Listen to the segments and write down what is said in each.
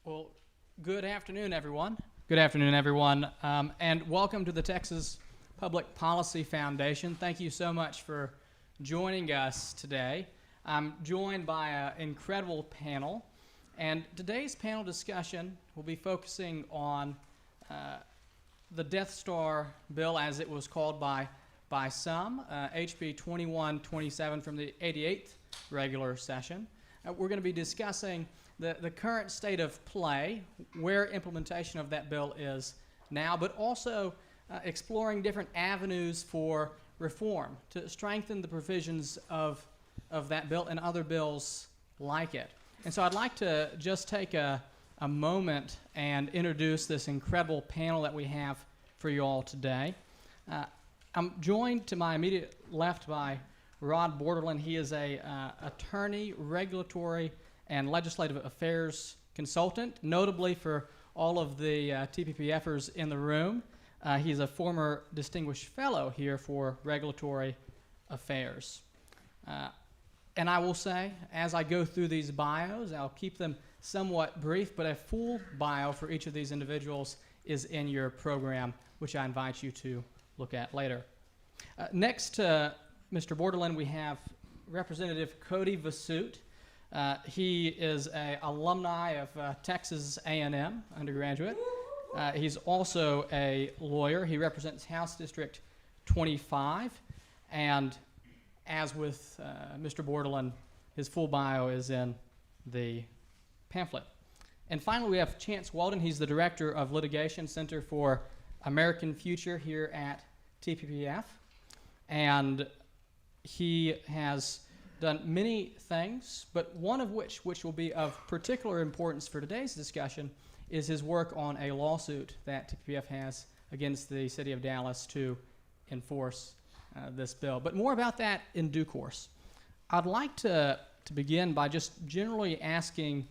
Well, good afternoon, everyone. Good afternoon, everyone, and welcome to the Texas Public Policy Foundation. Thank you so much for joining us today. I'm joined by an incredible panel, and today's panel discussion will be focusing on the Death Star bill, as it was called by some, HB 2127 from the 88th regular session. We're going to be discussing the current state of play, where implementation of that bill is now, but also exploring different avenues for reform to strengthen the provisions of that bill and other bills like it. And so I'd like to just take a moment and introduce this incredible panel that we have for you all today. I'm joined to my immediate left by Rod Bordelon. He is a attorney, regulatory, and legislative affairs consultant, notably for all of the TPPFers in the room. He's a former distinguished fellow here for regulatory affairs. And I will say, as I go through these bios, I'll keep them somewhat brief, but a full bio for each of these individuals is in your program, which I invite you to look at later. Next to Mr. Bordelon, we have Representative Cody Vasut. He is an alumni of Texas A&M undergraduate. He's also a lawyer. He represents House District 25. And as with Mr. Bordelon, his full bio is in the pamphlet. And finally, we have Chance Walden. He's the Director of Litigation Center for American Future here at TPPF. And he has done many things, but one of which will be of particular importance for today's discussion, is his work on a lawsuit that TPPF has against the city of Dallas to enforce this bill. But more about that in due course. I'd like to begin by just generally asking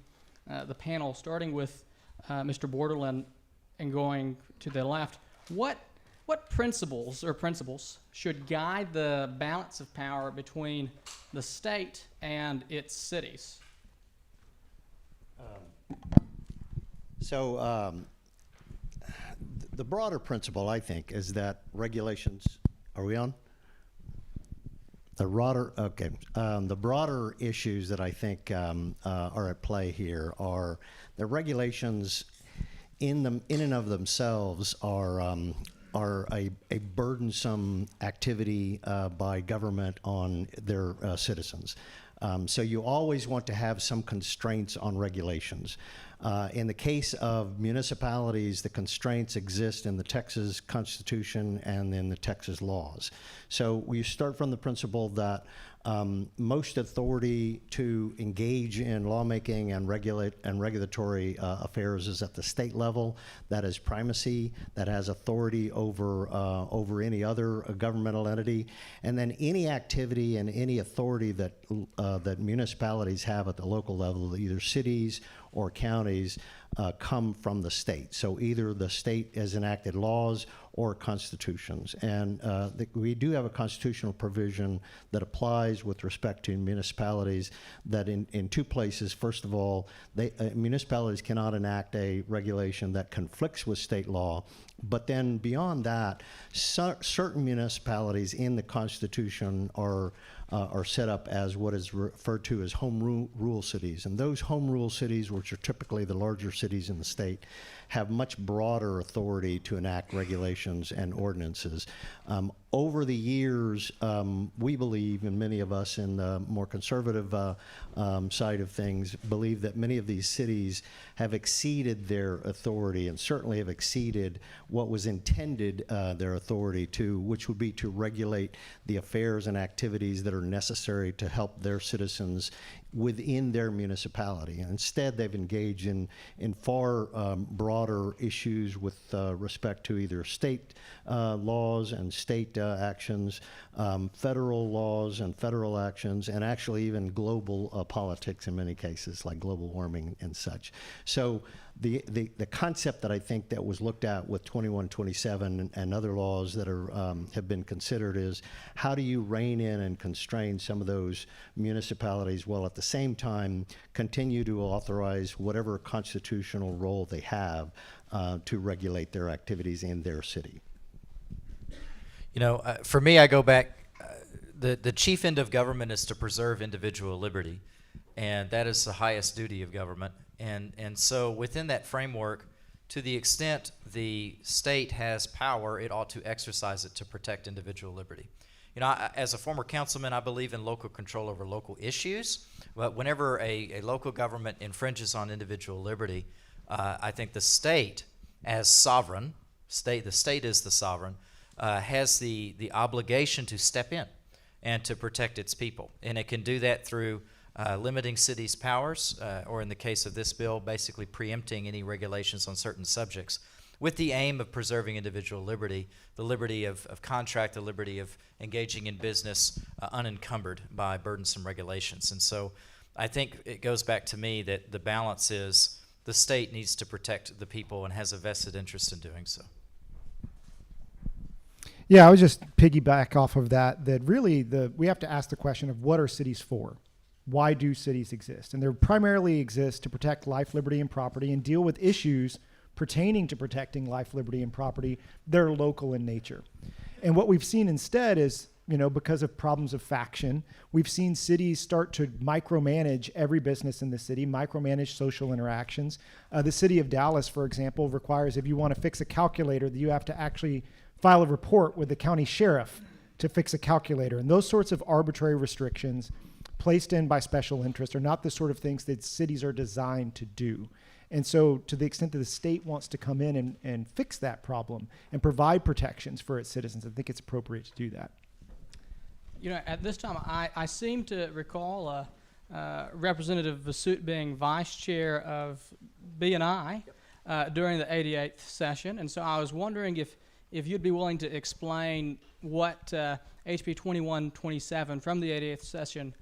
the panel, starting with Mr. Bordelon and going to the left, what principles should guide the balance of power between the state and its cities? The broader principle, I think, is that regulations, are we on? The broader issues that I think are at play here are the regulations in and of themselves are a burdensome activity by government on their citizens. So you always want to have some constraints on regulations. In the case of municipalities, the constraints exist in the Texas Constitution and in the Texas laws. So we start from the principle that most authority to engage in lawmaking and regulatory affairs is at the state level. That is primacy. That has authority over any other governmental entity. And then any activity and any authority that municipalities have at the local level, either cities or counties, come from the state. So either the state has enacted laws or constitutions. And we do have a constitutional provision that applies with respect to municipalities that in two places. First of all, municipalities cannot enact a regulation that conflicts with state law. But then beyond that, certain municipalities in the Constitution are set up as what is referred to as home rule cities. And those home rule cities, which are typically the larger cities in the state, have much broader authority to enact regulations and ordinances. Over the years, we believe, and many of us in the more conservative side of things, believe that many of these cities have exceeded their authority and certainly have exceeded what was intended their authority to, which would be to regulate the affairs and activities that are necessary to help their citizens within their municipality. And instead, they've engaged in far broader issues with respect to either state laws and state actions, federal laws and federal actions, and actually even global politics in many cases, like global warming and such. So the concept that I think that was looked at with 2127 and other laws that are have been considered is, how do you rein in and constrain some of those municipalities while at the same time continue to authorize whatever constitutional role they have to regulate their activities in their city? You know, for me, I go back, the chief end of government is to preserve individual liberty, and that is the highest duty of government. And so within that framework, to the extent the state has power, it ought to exercise it to protect individual liberty. You know, as a former councilman, I believe in local control over local issues, but whenever a local government infringes on individual liberty, I think the state, as sovereign, the state is the sovereign, has the obligation to step in and to protect its people. And it can do that through limiting cities' powers, or in the case of this bill, basically preempting any regulations on certain subjects, with the aim of preserving individual liberty, the liberty of contract, the liberty of engaging in business unencumbered by burdensome regulations. And so I think it goes back to me that the balance is the state needs to protect the people and has a vested interest in doing so. Yeah, I would just piggyback off of that really we have to ask the question of, what are cities for? Why do cities exist? And they primarily exist to protect life, liberty, and property, and deal with issues pertaining to protecting life, liberty, and property that are local in nature. And what we've seen instead is, you know, because of problems of faction, we've seen cities start to micromanage every business in the city, micromanage social interactions. The city of Dallas, for example, requires, if you want to fix a calculator, that you have to actually file a report with the county sheriff to fix a calculator. And those sorts of arbitrary restrictions placed in by special interest are not the sort of things that cities are designed to do. And so to the extent that the state wants to come in and fix that problem and provide protections for its citizens, I think it's appropriate to do that. You know, at this time, I seem to recall Representative Vasut being vice chair of B&I during the 88th session, and so I was wondering if you'd be willing to explain what HB 2127 from the 88th session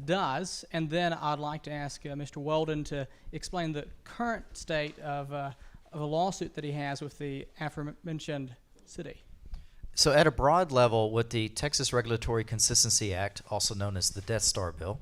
does, and then I'd like to ask Mr. Weldon to explain the current state of a lawsuit that he has with the aforementioned city. So at a broad level, with the Texas Regulatory Consistency Act, also known as the Death Star Bill,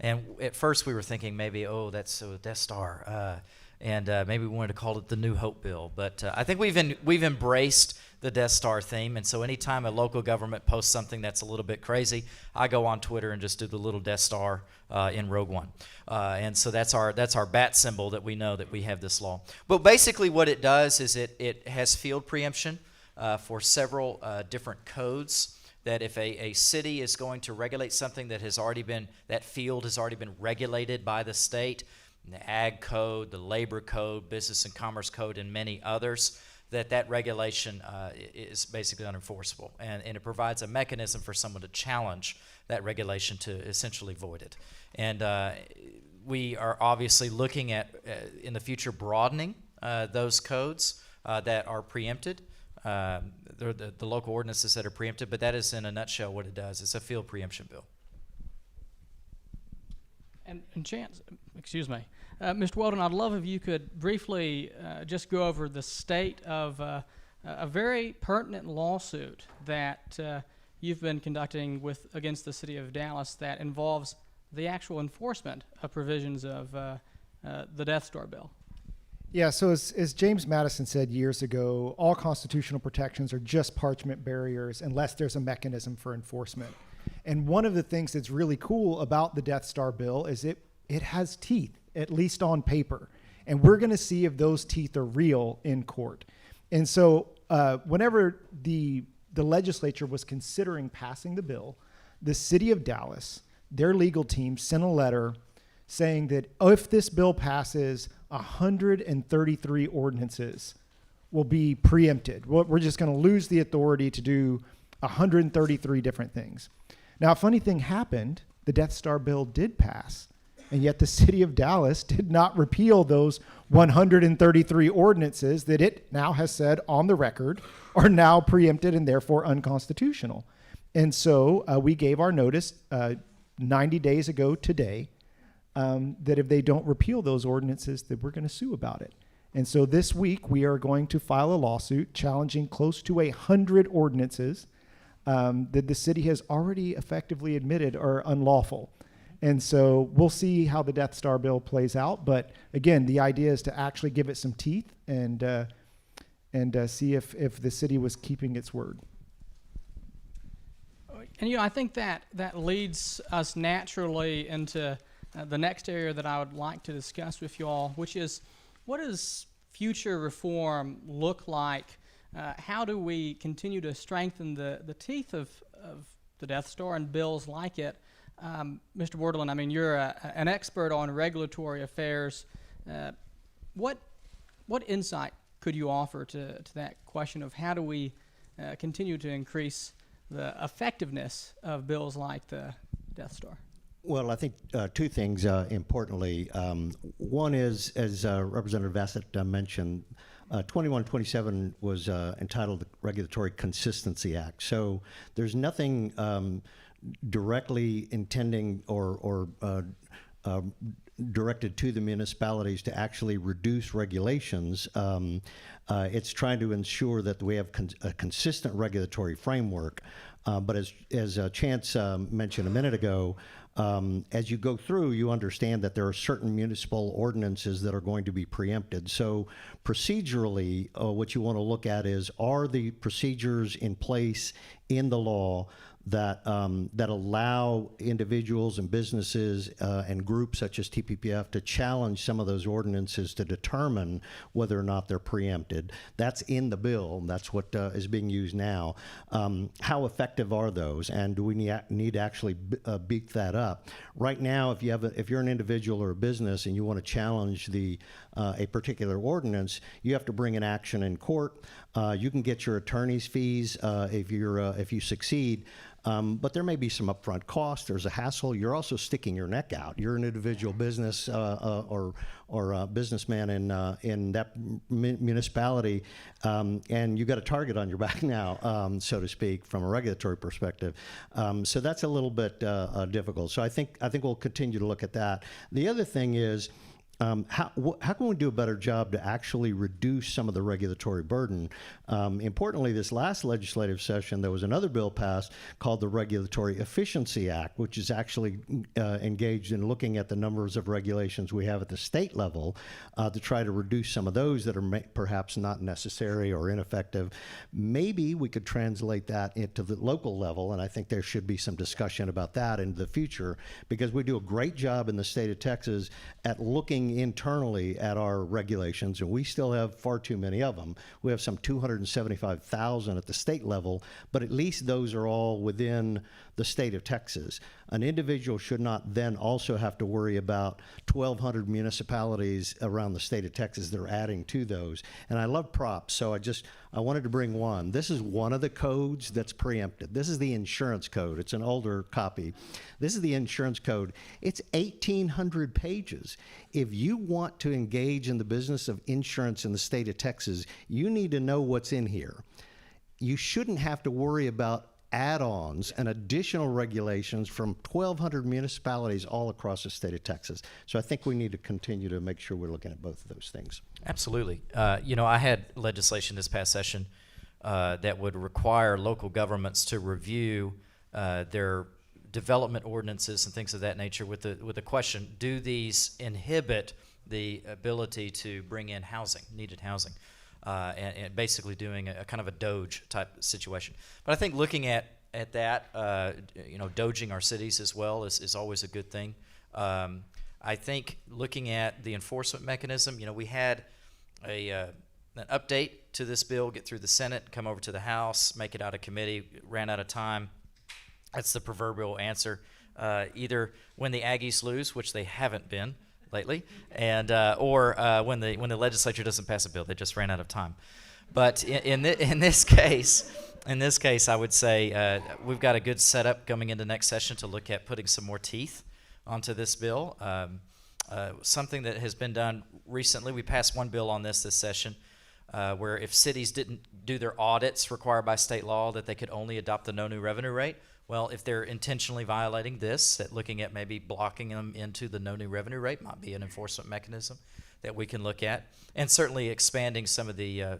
and at first we were thinking maybe, oh, that's a Death Star, and maybe we wanted to call it the New Hope Bill, but I think we've embraced the Death Star theme, and so anytime a local government posts something that's a little bit crazy, I go on Twitter and just do the little Death Star in Rogue One, and so that's our bat symbol that we know that we have this law. But basically what it does is it has field preemption for several different codes, that if a city is going to regulate something that field has already been regulated by the state, the Ag Code, the Labor Code, Business and Commerce Code, and many others, that regulation is basically unenforceable. And it provides a mechanism for someone to challenge that regulation to essentially void it. And we are obviously looking at, in the future, broadening those codes that are preempted, the local ordinances that are preempted, but that is in a nutshell what it does. It's a field preemption bill. And Chance, excuse me, Mr. Weldon, I'd love if you could briefly just go over the state of a very pertinent lawsuit that you've been conducting against the city of Dallas that involves the actual enforcement of provisions of the Death Star bill. Yeah, so as James Madison said years ago, all constitutional protections are just parchment barriers unless there's a mechanism for enforcement. And one of the things that's really cool about the Death Star bill is it has teeth, at least on paper. And we're going to see if those teeth are real in court. And so whenever the legislature was considering passing the bill, the city of Dallas, their legal team sent a letter saying that if this bill passes, 133 ordinances will be preempted. We're just going to lose the authority to do 133 different things. Now, a funny thing happened. The Death Star bill did pass, and yet the city of Dallas did not repeal those 133 ordinances that it now has said on the record are now preempted and therefore unconstitutional. And so we gave our notice 90 days ago today that if they don't repeal those ordinances, that we're going to sue about it. And so this week we are going to file a lawsuit challenging close to 100 ordinances that the city has already effectively admitted are unlawful. And so we'll see how the Death Star bill plays out. But again, the idea is to actually give it some teeth and see if the city was keeping its word. And I think that leads us naturally into the next area that I would like to discuss with you all, which is, what does future reform look like? How do we continue to strengthen the teeth of the Death Star and bills like it? Mr. Bordelon, I mean, you're an expert on regulatory affairs. What insight could you offer to that question of how do we continue to increase the effectiveness of bills like the Death Star? Well, I think two things importantly. One is, as Representative Bassett mentioned, 2127 was entitled the Regulatory Consistency Act. So there's nothing directly intending or directed to the municipalities to actually reduce regulations. It's trying to ensure that we have a consistent regulatory framework. But as Chance mentioned a minute ago, as you go through, you understand that there are certain municipal ordinances that are going to be preempted. So procedurally, what you want to look at is, are the procedures in place in the law that allow individuals and businesses and groups such as TPPF to challenge some of those ordinances to determine whether or not they're preempted. That's in the bill. That's what is being used now. How effective are those, and do we need to actually beef that up? Right now, if you're an individual or a business and you want to challenge a particular ordinance, you have to bring an action in court. You can get your attorney's fees if you succeed. But there may be some upfront cost. There's a hassle. You're also sticking your neck out. You're an individual business or a businessman in that municipality, and you got a target on your back now, so to speak, from a regulatory perspective. So that's a little bit difficult. So I think we'll continue to look at that. The other thing is, how can we do a better job to actually reduce some of the regulatory burden? Importantly, this last legislative session, there was another bill passed called the Regulatory Efficiency Act, which is actually engaged in looking at the numbers of regulations we have at the state level to try to reduce some of those that are perhaps not necessary or ineffective. Maybe we could translate that into the local level, and I think there should be some discussion about that in the future, because we do a great job in the state of Texas at looking internally at our regulations, and we still have far too many of them. We have some 275,000 at the state level, but at least those are all within the state of Texas. An individual should not then also have to worry about 1,200 municipalities around the state of Texas that are adding to those. And I love props, so I wanted to bring one. This is one of the codes that's preempted. This is the insurance code. It's an older copy. This is the insurance code. It's 1,800 pages. If you want to engage in the business of insurance in the state of Texas, you need to know what's in here. You shouldn't have to worry about add-ons and additional regulations from 1,200 municipalities all across the state of Texas. So I think we need to continue to make sure we're looking at both of those things. Absolutely. I had legislation this past session that would require local governments to review their development ordinances and things of that nature with the question, do these inhibit the ability to bring in housing, needed housing? And basically doing a kind of a Doge type situation. But I think looking at that, doging our cities as well is always a good thing. I think looking at the enforcement mechanism, we had an update to this bill get through the Senate, come over to the House, make it out of committee, ran out of time. That's the proverbial answer. Either when the Aggies lose, which they haven't been lately, and or when the legislature doesn't pass a bill, they just ran out of time. But in this case, I would say we've got a good setup coming into next session to look at putting some more teeth onto this bill. Something that has been done recently, we passed one bill on this session where if cities didn't do their audits required by state law, that they could only adopt the no new revenue rate. Well, if they're intentionally violating this, that looking at maybe blocking them into the no new revenue rate might be an enforcement mechanism that we can look at, and certainly expanding some of the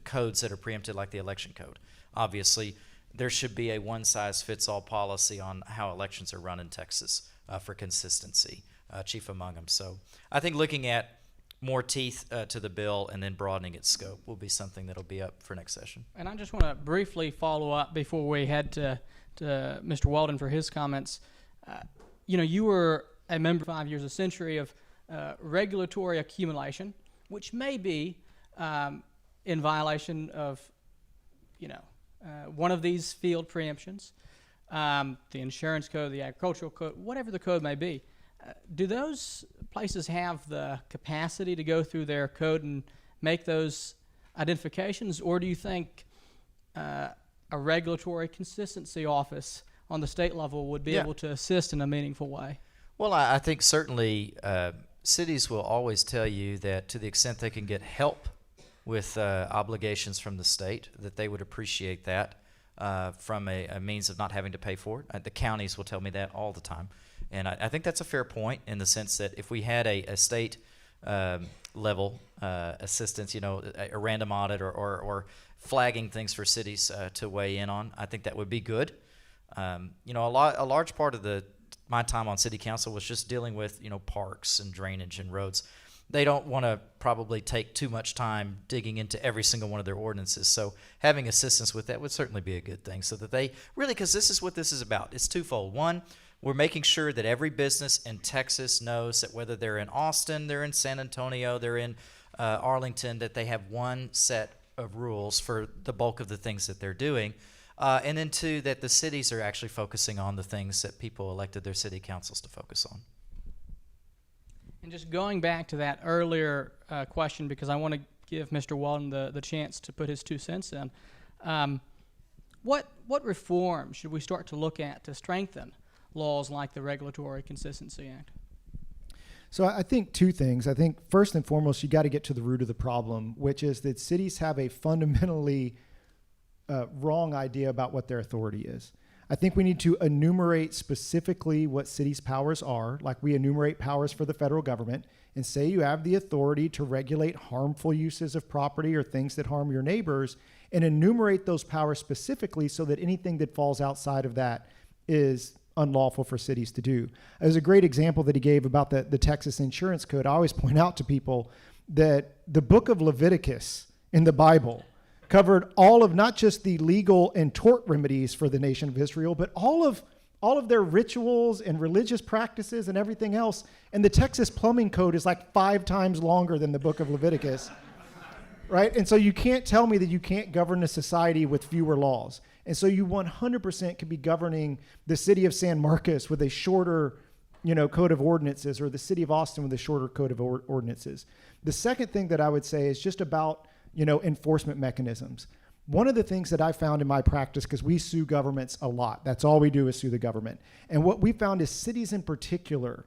codes that are preempted, like the election code. Obviously, there should be a one-size-fits-all policy on how elections are run in Texas for consistency, chief among them. So I think looking at more teeth to the bill and then broadening its scope will be something that'll be up for next session. And I just want to briefly follow up before we head to Mr. Weldon for his comments. You were a member 5 years, a century of regulatory accumulation, which may be in violation of, one of these field preemptions, the insurance code, the agricultural code, whatever the code may be. Do those places have the capacity to go through their code and make those identifications, or do you think a regulatory consistency office on the state level would be able to assist in a meaningful way? Well, I think certainly cities will always tell you that to the extent they can get help with obligations from the state, that they would appreciate that from a means of not having to pay for it. The counties will tell me that all the time. And I think that's a fair point in the sense that if we had a state level assistance, a random audit or flagging things for cities to weigh in on, I think that would be good. A large part of my time on city council was just dealing with, parks and drainage and roads. They don't want to probably take too much time digging into every single one of their ordinances. So having assistance with that would certainly be a good thing, so that they really, because this is what this is about. It's twofold. One, we're making sure that every business in Texas knows that whether they're in Austin, they're in San Antonio, they're in Arlington, that they have one set of rules for the bulk of the things that they're doing. And then two, that the cities are actually focusing on the things that people elected their city councils to focus on. And just going back to that earlier question, because I want to give Mr. Weldon the chance to put his 2 cents in, what reform should we start to look at to strengthen laws like the Regulatory Consistency Act? So I think 2 things. I think first and foremost, you got to get to the root of the problem, which is that cities have a fundamentally wrong idea about what their authority is. I think we need to enumerate specifically what cities' powers are, like we enumerate powers for the federal government, and say you have the authority to regulate harmful uses of property or things that harm your neighbors, and enumerate those powers specifically so that anything that falls outside of that is unlawful for cities to do. There's a great example that he gave about the Texas insurance code. I always point out to people that the book of Leviticus in the Bible covered all of not just the legal and tort remedies for the nation of Israel, but all of their rituals and religious practices and everything else. And the Texas plumbing code is like 5 times longer than the book of Leviticus, right? And so you can't tell me that you can't govern a society with fewer laws. And so you 100% could be governing the city of San Marcos with a shorter, code of ordinances, or the city of Austin with a shorter code of ordinances. The second thing that I would say is just about enforcement mechanisms. One of the things that I found in my practice, because we sue governments a lot, that's all we do is sue the government. And what we found is cities in particular,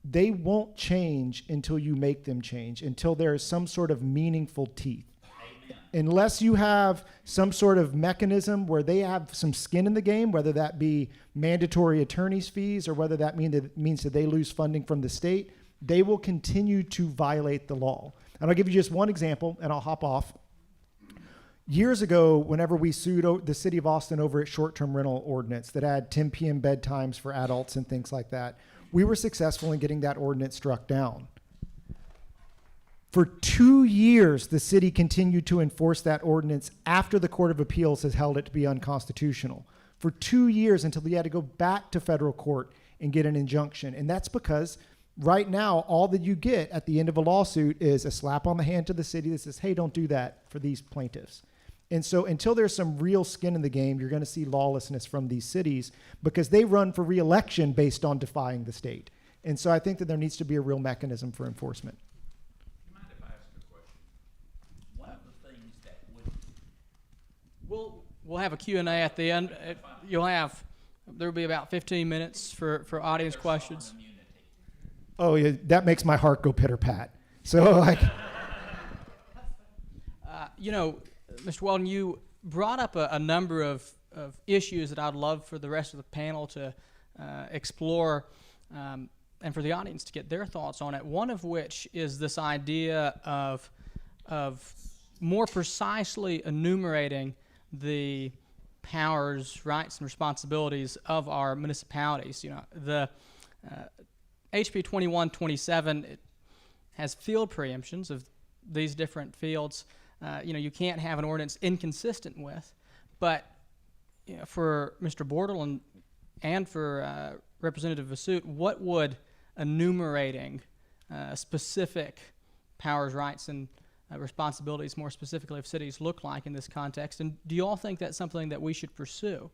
they won't change until you make them change, until there is some sort of meaningful teeth. Amen. Unless you have some sort of mechanism where they have some skin in the game, whether that be mandatory attorney's fees or whether that means that they lose funding from the state, they will continue to violate the law. And I'll give you just one example, and I'll hop off. Years ago, whenever we sued the city of Austin over its short-term rental ordinance that had 10 p.m. bedtimes for adults and things like that, we were successful in getting that ordinance struck down. For 2 years, the city continued to enforce that ordinance after the Court of Appeals has held it to be unconstitutional. For 2 years, until we had to go back to federal court and get an injunction. And that's because right now, all that you get at the end of a lawsuit is a slap on the hand to the city that says, hey, don't do that for these plaintiffs. And so until there's some real skin in the game, you're going to see lawlessness from these cities because they run for re-election based on defying the state. And so I think that there needs to be a real mechanism for enforcement. Do you mind if I ask a question? One of the things that would... We'll have a Q&A at the end. There'll be about 15 minutes for audience questions. Oh, yeah, that makes my heart go pitter-pat. So, You know, Mr. Weldon, you brought up a number of issues that I'd love for the rest of the panel to explore and for the audience to get their thoughts on it, one of which is this idea of more precisely enumerating the powers, rights, and responsibilities of our municipalities. You know, the HB 2127, it has field preemptions of these different fields. You know, you can't have an ordinance inconsistent with, but you know, for Mr. Bordelon and for Representative Vasut, what would enumerating specific powers, rights, and responsibilities more specifically of cities look like in this context? And do you all think that's something that we should pursue?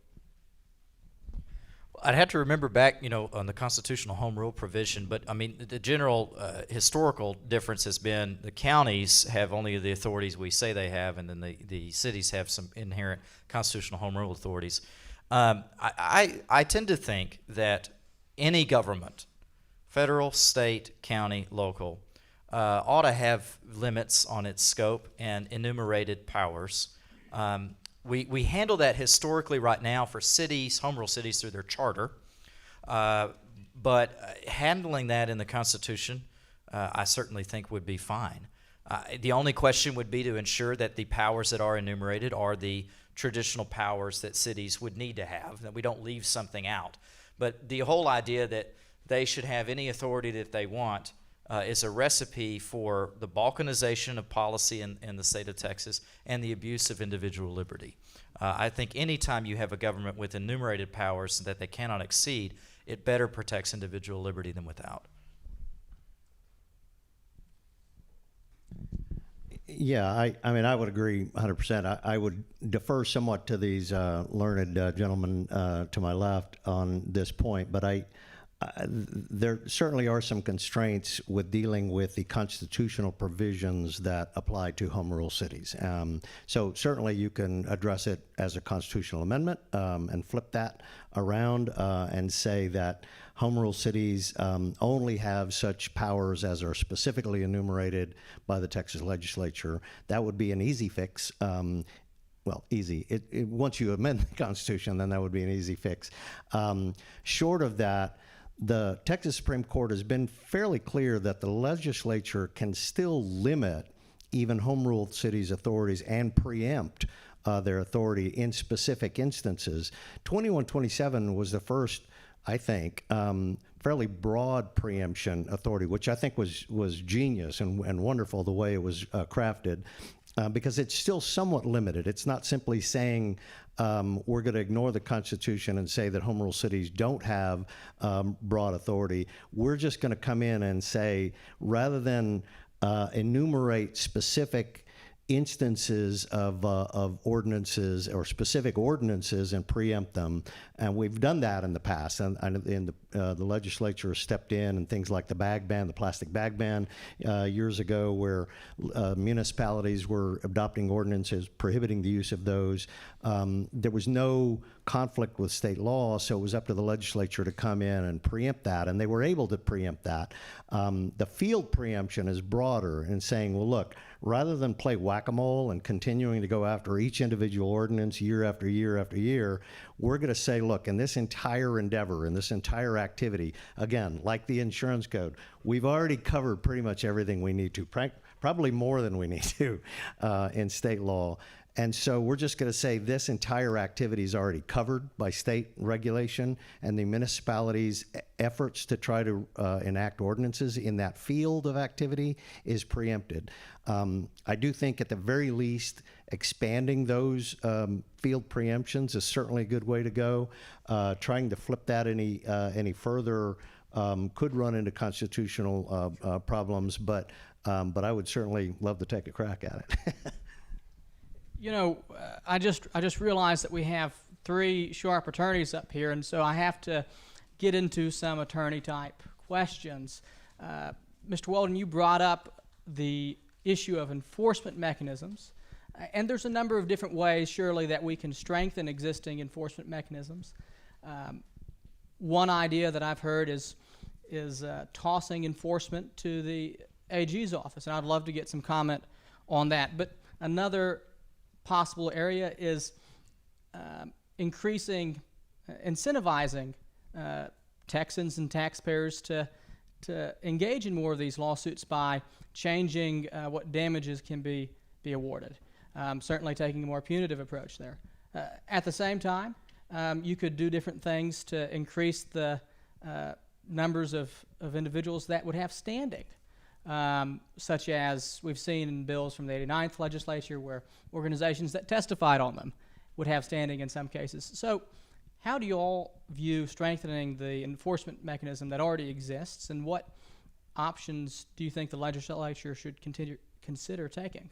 I'd have to remember back, you know, on the constitutional home rule provision, but I mean, the general historical difference has been the counties have only the authorities we say they have, and then the cities have some inherent constitutional home rule authorities. I tend to think that any government, federal, state, county, local, ought to have limits on its scope and enumerated powers. We handle that historically right now for cities, home rule cities, through their charter. But handling that in the Constitution, I certainly think would be fine. The only question would be to ensure that the powers that are enumerated are the traditional powers that cities would need to have, that we don't leave something out. But the whole idea that they should have any authority that they want is a recipe for the balkanization of policy in the state of Texas and the abuse of individual liberty. I think anytime you have a government with enumerated powers that they cannot exceed, it better protects individual liberty than without. Yeah, I mean, I would agree 100%. I would defer somewhat to these learned gentlemen to my left on this point, but there certainly are some constraints with dealing with the constitutional provisions that apply to home rule cities. So certainly you can address it as a constitutional amendment and flip that around and say that home rule cities only have such powers as are specifically enumerated by the Texas Legislature. That would be an easy fix. Well, easy. Once you amend the Constitution, then that would be an easy fix. Short of that, the Texas Supreme Court has been fairly clear that the legislature can still limit even home rule cities' authorities and preempt their authority in specific instances. 2127 was the first, I think, fairly broad preemption authority, which I think was genius and wonderful the way it was crafted, because it's still somewhat limited. It's not simply saying we're going to ignore the Constitution and say that home rule cities don't have broad authority. We're just going to come in and say, rather than enumerate specific instances of ordinances or specific ordinances and preempt them, and we've done that in the past, and the legislature stepped in, and things like the bag ban, the plastic bag ban years ago, where municipalities were adopting ordinances prohibiting the use of those. There was no conflict with state law, so it was up to the legislature to come in and preempt that, and they were able to preempt that. The field preemption is broader in saying, well, look, rather than play whack-a-mole and continuing to go after each individual ordinance year after year after year, we're going to say, look, in this entire endeavor, in this entire activity, again, like the insurance code, we've already covered pretty much everything we need to, probably more than we need to in state law. And so we're just going to say this entire activity is already covered by state regulation, and the municipalities' efforts to try to enact ordinances in that field of activity is preempted. I do think at the very least expanding those field preemptions is certainly a good way to go. Trying to flip that any further could run into constitutional problems, but I would certainly love to take a crack at it. You know, I just realized that we have three sharp attorneys up here, and so I have to get into some attorney-type questions. Mr. Weldon, you brought up the issue of enforcement mechanisms, and there's a number of different ways, surely, that we can strengthen existing enforcement mechanisms. One idea that I've heard is tossing enforcement to the AG's office, and I'd love to get some comment on that. But another possible area is incentivizing Texans and taxpayers to engage in more of these lawsuits by changing what damages can be awarded. Certainly taking a more punitive approach there. At the same time, you could do different things to increase the numbers of individuals that would have standing, such as we've seen in bills from the 89th legislature where organizations that testified on them would have standing in some cases. So how do you all view strengthening the enforcement mechanism that already exists, and what options do you think the legislature should consider taking?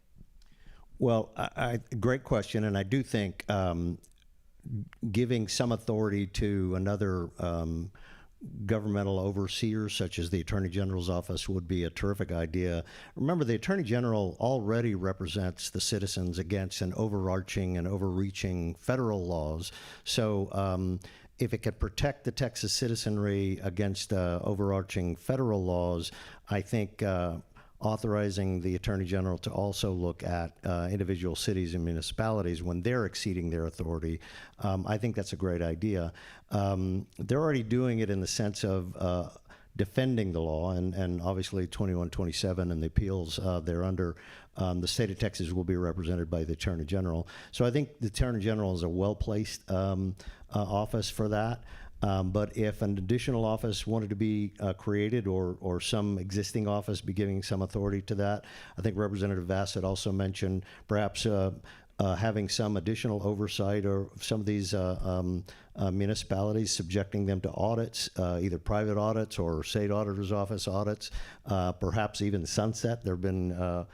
Well, great question, and I do think giving some authority to another governmental overseer, such as the Attorney General's office, would be a terrific idea. Remember, the Attorney General already represents the citizens against an overarching and overreaching federal laws. So if it could protect the Texas citizenry against overarching federal laws, I think authorizing the Attorney General to also look at individual cities and municipalities when they're exceeding their authority, I think that's a great idea. They're already doing it in the sense of defending the law, and obviously 2127 and the appeals they're under, the state of Texas will be represented by the Attorney General. So I think the Attorney General is a well-placed office for that. But if an additional office wanted to be created, or some existing office be giving some authority to that, I think Representative Bassett also mentioned perhaps having some additional oversight of some of these municipalities, subjecting them to audits, either private audits or state auditor's office audits, perhaps even sunset. There have been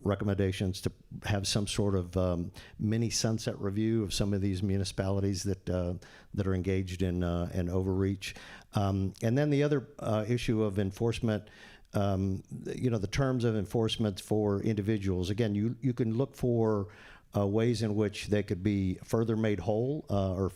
recommendations to have some sort of mini sunset review of some of these municipalities that are engaged in overreach. And then the other issue of enforcement, the terms of enforcement for individuals. Again, you can look for ways in which they could be further made whole or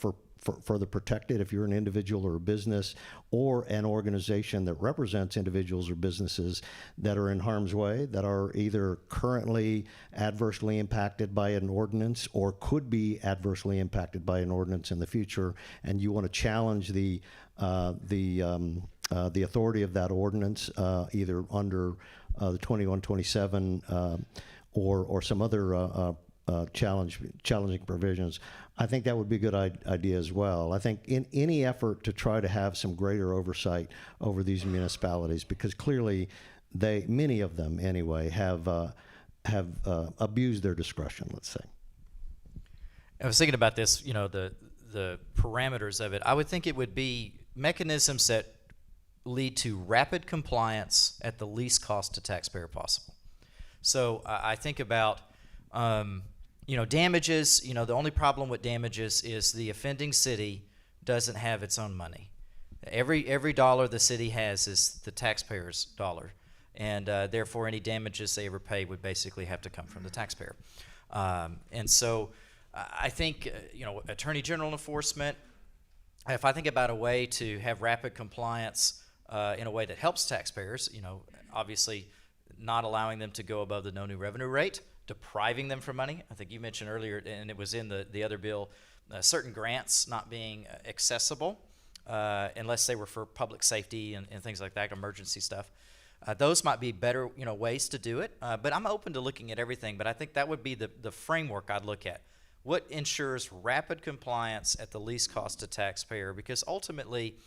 further protected if you're an individual or a business or an organization that represents individuals or businesses that are in harm's way, that are either currently adversely impacted by an ordinance or could be adversely impacted by an ordinance in the future, and you want to challenge the authority of that ordinance, either under the 2127 or some other challenging provisions. I think that would be a good idea as well. I think in any effort to try to have some greater oversight over these municipalities, because clearly many of them anyway, have abused their discretion, let's say. I was thinking about this, the parameters of it. I would think it would be mechanisms that lead to rapid compliance at the least cost to taxpayer possible. So I think about damages. The only problem with damages is the offending city doesn't have its own money. Every dollar the city has is the taxpayer's dollar, and therefore any damages they ever pay would basically have to come from the taxpayer. And so I think Attorney General enforcement. If I think about a way to have rapid compliance in a way that helps taxpayers, obviously not allowing them to go above the no new revenue rate, depriving them from money. I think you mentioned earlier, and it was in the other bill, certain grants not being accessible unless they were for public safety and things like that, emergency stuff. Those might be better ways to do it, but I'm open to looking at everything. But I think that would be the framework I'd look at. What ensures rapid compliance at the least cost to taxpayer? Because ultimately,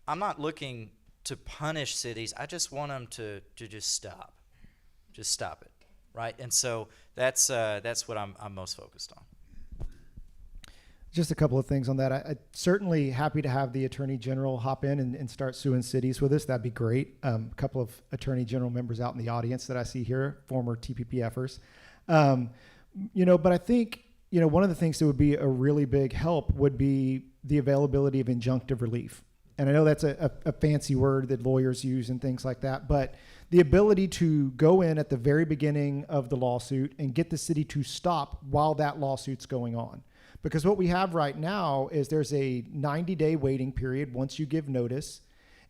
I'm not looking to punish cities. I just want them to just stop. Just stop it, right? And so that's what I'm most focused on. Just a couple of things on that. I'm certainly happy to have the Attorney General hop in and start suing cities with us. That'd be great. A couple of Attorney General members out in the audience that I see here, former TPPFers. But I think, one of the things that would be a really big help would be the availability of injunctive relief. And I know that's a fancy word that lawyers use and things like that, but the ability to go in at the very beginning of the lawsuit and get the city to stop while that lawsuit's going on. Because what we have right now is there's a 90-day waiting period once you give notice,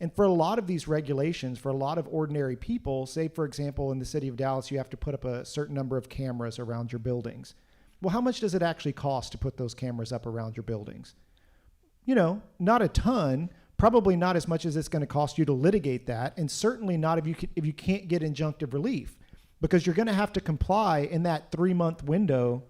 And for a lot of these regulations, for a lot of ordinary people, say, for example, in the city of Dallas, you have to put up a certain number of cameras around your buildings. Well, how much does it actually cost to put those cameras up around your buildings? Not a ton, probably not as much as it's going to cost you to litigate that, and certainly not if you can't get injunctive relief, because you're going to have to comply in that 3-month window,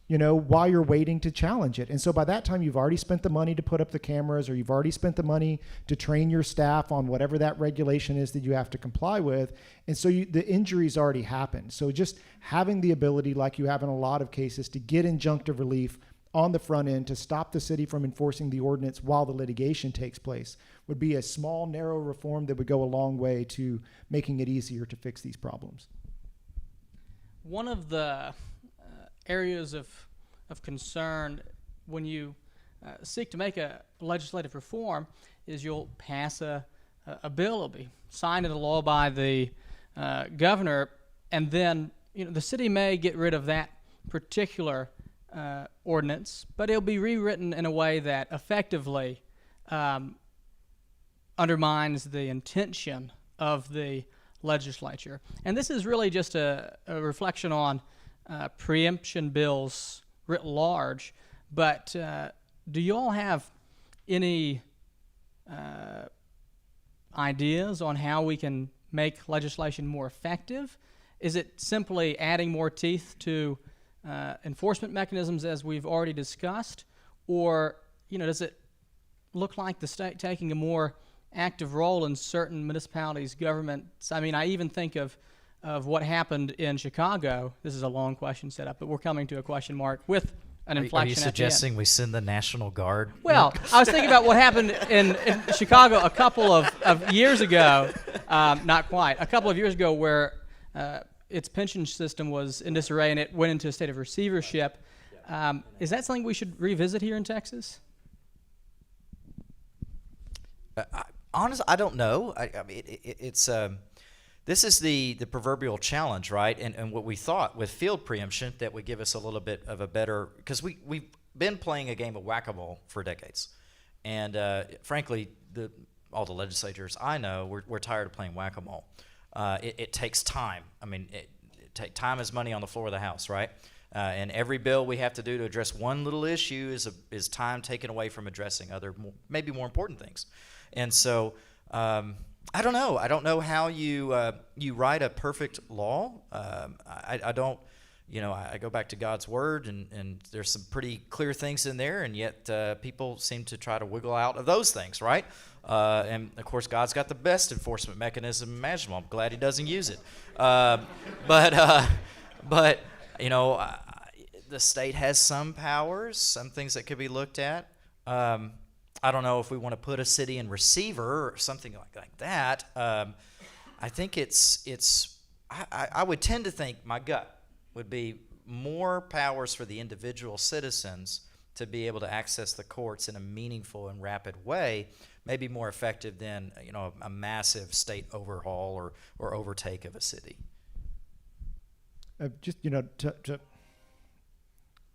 while you're waiting to challenge it. And so by that time, you've already spent the money to put up the cameras, or you've already spent the money to train your staff on whatever that regulation is that you have to comply with. And so the injury's already happened. So just having the ability, like you have in a lot of cases, to get injunctive relief on the front end to stop the city from enforcing the ordinance while the litigation takes place would be a small, narrow reform that would go a long way to making it easier to fix these problems. One of the areas of concern when you seek to make a legislative reform is you'll pass a bill. It'll be signed into law by the governor, and then the city may get rid of that particular ordinance, but it'll be rewritten in a way that effectively undermines the intention of the legislature. And this is really just a reflection on preemption bills writ large, but do you all have any ideas on how we can make legislation more effective? Is it simply adding more teeth to enforcement mechanisms as we've already discussed, or does it look like the state taking a more active role in certain municipalities' governments? I mean, I even think of what happened in Chicago. This is a long question set up, but we're coming to a question mark with an inflection Are you at the end. suggesting we send the National Guard? Well, I was thinking about what happened in Chicago a couple of years ago, not quite, a couple of years ago, where its pension system was in disarray and it went into a state of receivership. Is that something we should revisit here in Texas? Honestly, I don't know. I mean, it's this is the proverbial challenge, right? And what we thought with field preemption that would give us a little bit of a better, because we've been playing a game of whack-a-mole for decades, and frankly, all the legislators I know, we're tired of playing whack-a-mole. It takes time. I mean, time is money on the floor of the House, right? And every bill we have to do to address one little issue is time taken away from addressing other, maybe more important things. And so I don't know. I don't know how you write a perfect law. I don't. I go back to God's word, and there's some pretty clear things in there, and yet people seem to try to wiggle out of those things, right? And of course, God's got the best enforcement mechanism imaginable. I'm glad He doesn't use it. But the state has some powers, some things that could be looked at. I don't know if we want to put a city in receiver or something like that. I think I would tend to think, my gut would be, more powers for the individual citizens to be able to access the courts in a meaningful and rapid way may be more effective than a massive state overhaul or overtake of a city.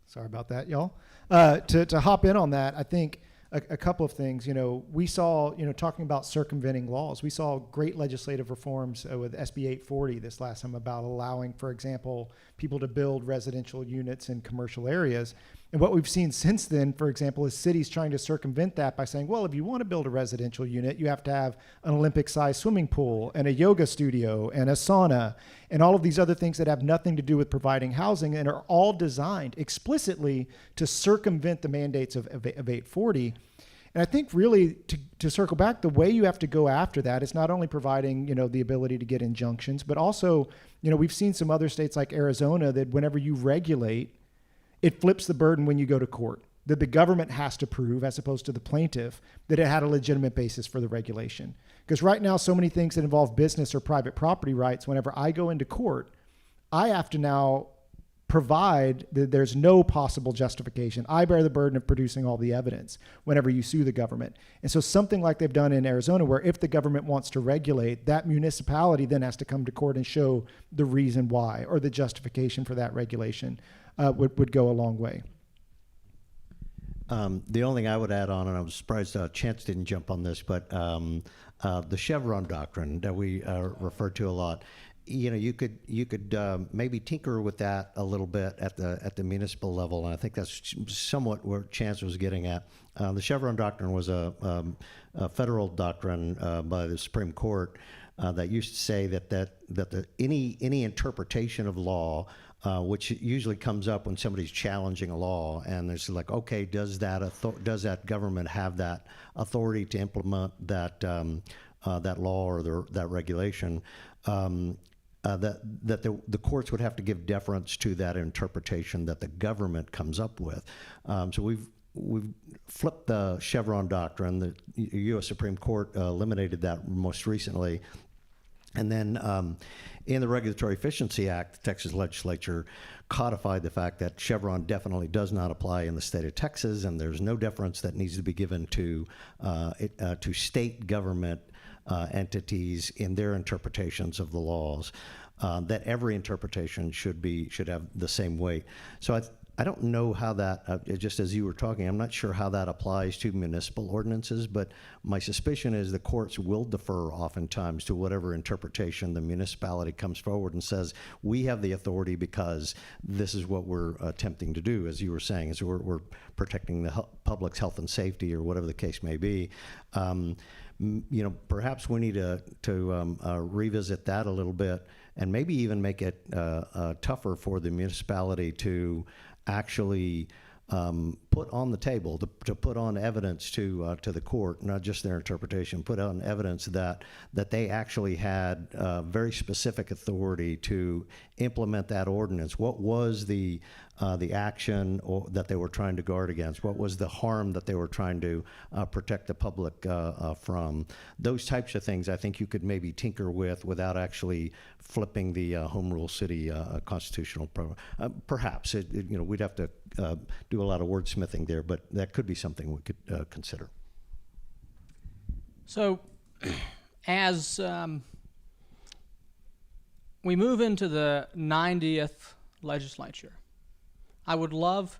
Sorry about that, y'all. To hop in on that, I think a couple of things. We saw, talking about circumventing laws, we saw great legislative reforms with SB 840 this last time about allowing, for example, people to build residential units in commercial areas. And what we've seen since then, for example, is cities trying to circumvent that by saying, well, if you want to build a residential unit, you have to have an Olympic-sized swimming pool and a yoga studio and a sauna and all of these other things that have nothing to do with providing housing and are all designed explicitly to circumvent the mandates of 840. And I think really to circle back, the way you have to go after that is not only providing, the ability to get injunctions, but also, we've seen some other states like Arizona that whenever you regulate, it flips the burden when you go to court, that the government has to prove, as opposed to the plaintiff, that it had a legitimate basis for the regulation. Because right now, so many things that involve business or private property rights, whenever I go into court, I have to now provide that there's no possible justification. I bear the burden of producing all the evidence whenever you sue the government. And so something like they've done in Arizona, where if the government wants to regulate, that municipality then has to come to court and show the reason why or the justification for that regulation, would go a long way. The only thing I would add on, and I'm surprised Chance didn't jump on this, but the Chevron doctrine that we refer to a lot, you could maybe tinker with that a little bit at the municipal level, and I think that's somewhat where Chance was getting at. The Chevron doctrine was a federal doctrine by the Supreme Court that used to say that any interpretation of law, which usually comes up when somebody's challenging a law, and there's like, okay, does that government have that authority to implement that that law or that regulation? That the courts would have to give deference to that interpretation that the government comes up with. So we've flipped the Chevron doctrine. The U.S. Supreme Court eliminated that most recently. And then in the Regulatory Efficiency Act, the Texas Legislature codified the fact that Chevron definitely does not apply in the state of Texas, and there's no deference that needs to be given to state government entities in their interpretations of the laws. That every interpretation should have the same weight. So I don't know how that, just as you were talking, I'm not sure how that applies to municipal ordinances, but my suspicion is the courts will defer oftentimes to whatever interpretation the municipality comes forward and says, we have the authority because this is what we're attempting to do, as you were saying, is we're protecting the public's health and safety or whatever the case may be. Perhaps we need to revisit that a little bit and maybe even make it tougher for the municipality to actually put on the table, to put on evidence to the court, not just their interpretation, put on evidence that they actually had very specific authority to implement that ordinance. What was the action that they were trying to guard against? What was the harm that they were trying to protect the public from? Those types of things I think you could maybe tinker with without actually flipping the home rule city constitutional program. Perhaps we'd have to do a lot of wordsmithing there, but that could be something we could consider. So, as we move into the 90th legislature, I would love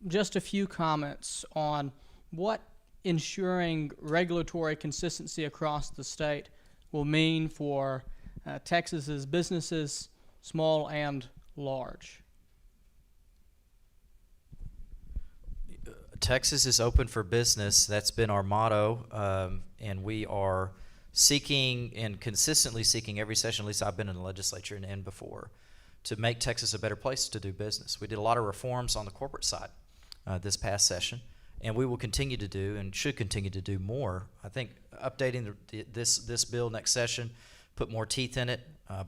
just a few comments on what ensuring regulatory consistency across the state will mean for Texas's businesses, small and large. Texas is open for business. That's been our motto, and we are seeking and consistently seeking every session, at least I've been in the legislature and before, to make Texas a better place to do business. We did a lot of reforms on the corporate side this past session, and we will continue to do and should continue to do more. I think updating this bill next session, put more teeth in it,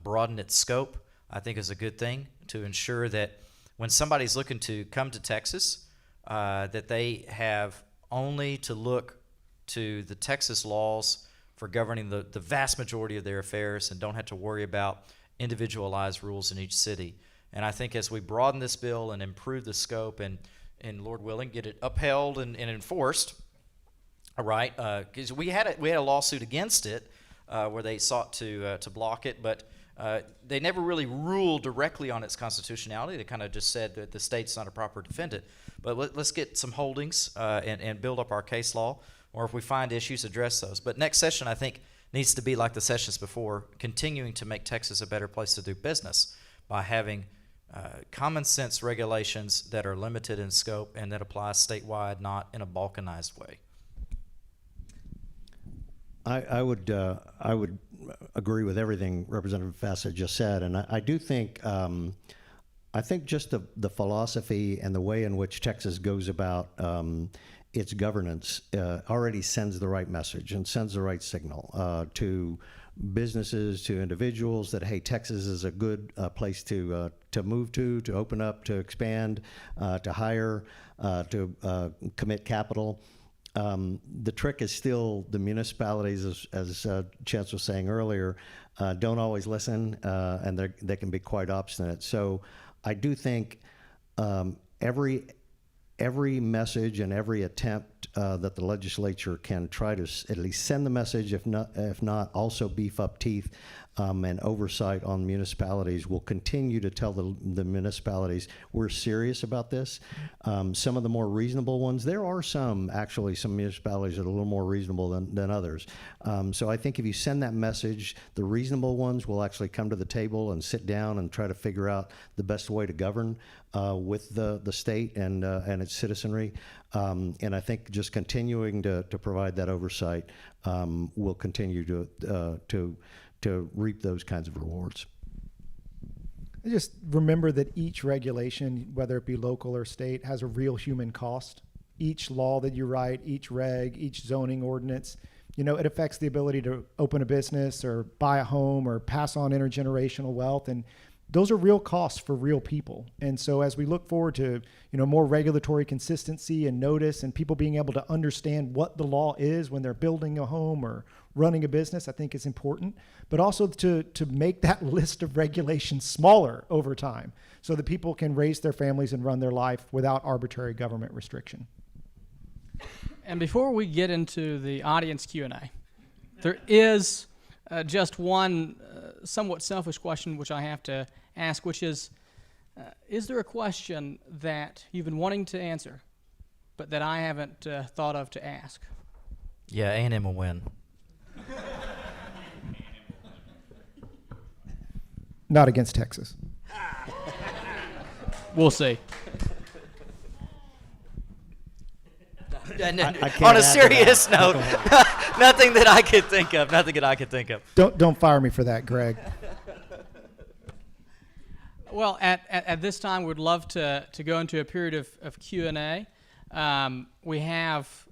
broaden its scope, I think is a good thing to ensure that when somebody's looking to come to Texas, that they have only to look to the Texas laws for governing the vast majority of their affairs and don't have to worry about individualized rules in each city. And I think as we broaden this bill and improve the scope and Lord willing, get it upheld and enforced, all right, because we had a lawsuit against it where they sought to block it, but they never really ruled directly on its constitutionality. They kind of just said that the state's not a proper defendant. But let's get some holdings and build up our case law, or if we find issues, address those. But next session, I think, needs to be like the sessions before, continuing to make Texas a better place to do business by having common sense regulations that are limited in scope and that apply statewide, not in a balkanized way. I would agree with everything Representative Fassett just said, and I do think I think just the philosophy and the way in which Texas goes about its governance already sends the right message and sends the right signal to businesses, to individuals that, hey, Texas is a good place to move to open up, to expand, to hire, to commit capital. The trick is still the municipalities, as Chance was saying earlier, don't always listen, and they can be quite obstinate. So I do think every message and every attempt that the legislature can try to at least send the message, if not also beef up teeth, and oversight on municipalities will continue to tell the municipalities we're serious about this. Some of the more reasonable ones, there are some municipalities that are a little more reasonable than others. So I think if you send that message, the reasonable ones will actually come to the table and sit down and try to figure out the best way to govern with the state and its citizenry. And I think just continuing to provide that oversight will continue to reap those kinds of rewards. Just remember that each regulation, whether it be local or state, has a real human cost. Each law that you write, each reg, each zoning ordinance, it affects the ability to open a business or buy a home or pass on intergenerational wealth. And those are real costs for real people. And so as we look forward to, more regulatory consistency and notice and people being able to understand what the law is when they're building a home or running a business, I think is important, but also to make that list of regulations smaller over time so that people can raise their families and run their life without arbitrary government restriction. And before we get into the audience Q&A, there is just one somewhat selfish question which I have to ask, which is there a question that you've been wanting to answer, but that I haven't thought of to ask? Yeah, A&M will win. Not against Texas. We'll see. On a serious note, nothing that I could think of. Don't fire me for that, Greg. Well, at this time, we'd love to go into a period of Q&A. We have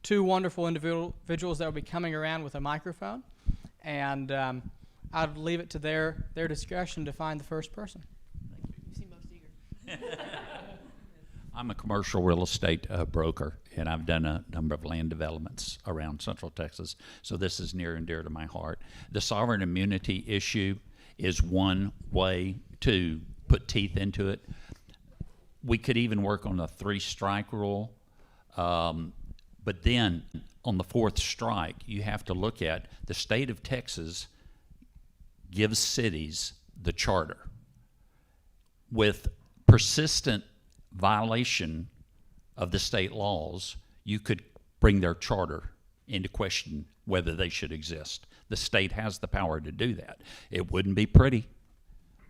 two wonderful individuals that will be coming around with a microphone, and I'd leave it to their discretion to find the first person. You seem most eager. I'm a commercial real estate broker, and I've done a number of land developments around Central Texas, so this is near and dear to my heart. The sovereign immunity issue is one way to put teeth into it. We could even work on a 3-strike rule, but then on the 4th strike, you have to look at the state of Texas gives cities the charter. With persistent violation of the state laws, you could bring their charter into question whether they should exist. The state has the power to do that. It wouldn't be pretty.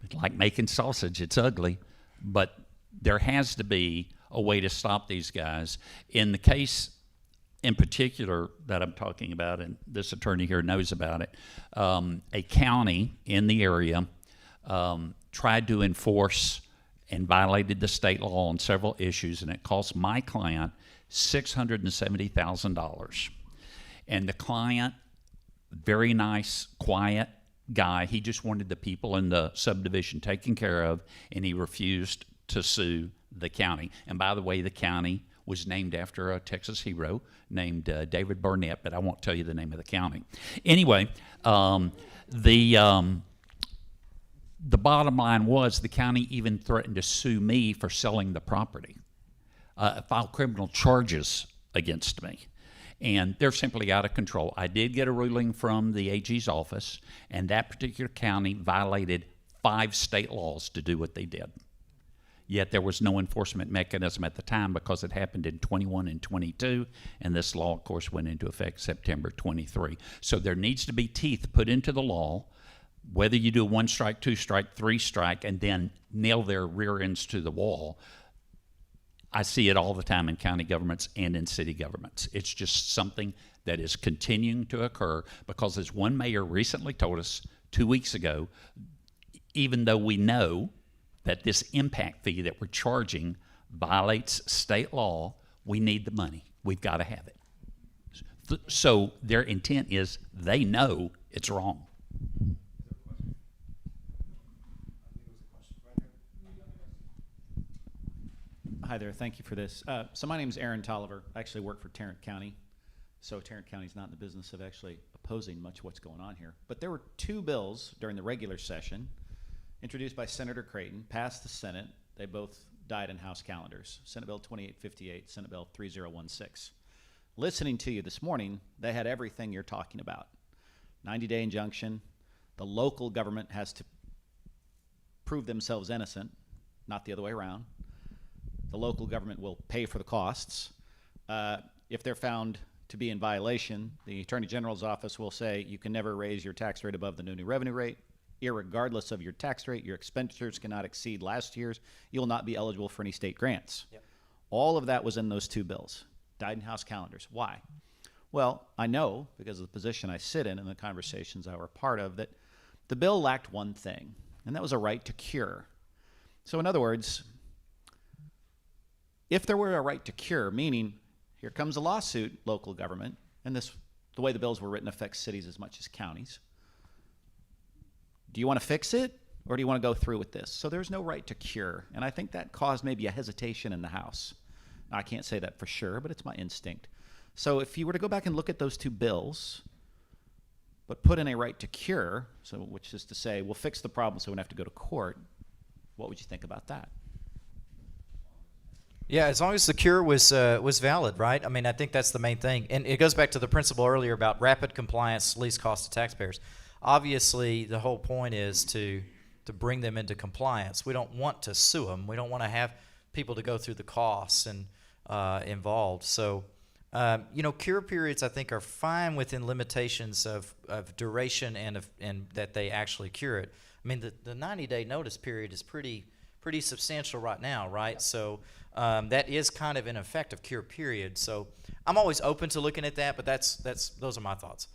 It's like making sausage, it's ugly, but there has to be a way to stop these guys. In the case in particular that I'm talking about, and this attorney here knows about it, a county in the area tried to enforce and violated the state law on several issues, and it cost my client $670,000. And the client, very nice, quiet guy, he just wanted the people in the subdivision taken care of, and he refused to sue the county. And by the way, the county was named after a Texas hero named David Burnett, but I won't tell you the name of the county. Anyway, the bottom line was the county even threatened to sue me for selling the property, file criminal charges against me. And they're simply out of control. I did get a ruling from the AG's office, and that particular county violated 5 state laws to do what they did. Yet there was no enforcement mechanism at the time because it happened in 21 and 22, and this law, of course, went into effect September 23. So there needs to be teeth put into the law, whether you do 1 strike, 2 strike, 3 strike, and then nail their rear ends to the wall. I see it all the time in county governments and in city governments. It's just something that is continuing to occur because, as one mayor recently told us 2 weeks ago, even though we know that this impact fee that we're charging violates state law, we need the money. We've got to have it. So their intent is they know it's wrong. Hi there, thank you for this. So my name is Aaron Tolliver. I actually work for Tarrant County. So Tarrant County is not in the business of actually opposing much of what's going on here. But there were 2 bills during the regular session introduced by Senator Creighton, passed the Senate. They both died in House calendars. Senate Bill 2858, Senate Bill 3016. Listening to you this morning, they had everything you're talking about. 90-day injunction, The local government has to prove themselves innocent, not the other way around. The local government will pay for the costs. If they're found to be in violation, the Attorney General's office will say you can never raise your tax rate above the new revenue rate. Irregardless of your tax rate, your expenditures cannot exceed last year's. You'll not be eligible for any state grants. Yep. All of that was in those two bills, died in House calendars. Why? Well, I know, because of the position I sit in and the conversations I were part of, that the bill lacked one thing, and that was a right to cure. So in other words, if there were a right to cure, meaning here comes a lawsuit, local government, and this, the way the bills were written affects cities as much as counties. Do you want to fix it, or do you want to go through with this? So there's no right to cure, and I think that caused maybe a hesitation in the House. Now, I can't say that for sure, but it's my instinct. So if you were to go back and look at those two bills, but put in a right to cure, so which is to say we'll fix the problem so we don't have to go to court, what would you think about that? Yeah, as long as the cure was valid, right? I mean, I think that's the main thing. And it goes back to the principle earlier about rapid compliance, least cost to taxpayers. Obviously, the whole point is to bring them into compliance. We don't want to sue them. We don't want to have people to go through the costs and involved. So, cure periods I think are fine within limitations of duration and that they actually cure it. I mean, the 90-day notice period is pretty substantial right now, right? So that is kind of an effective cure period. So I'm always open to looking at that, but those are my thoughts.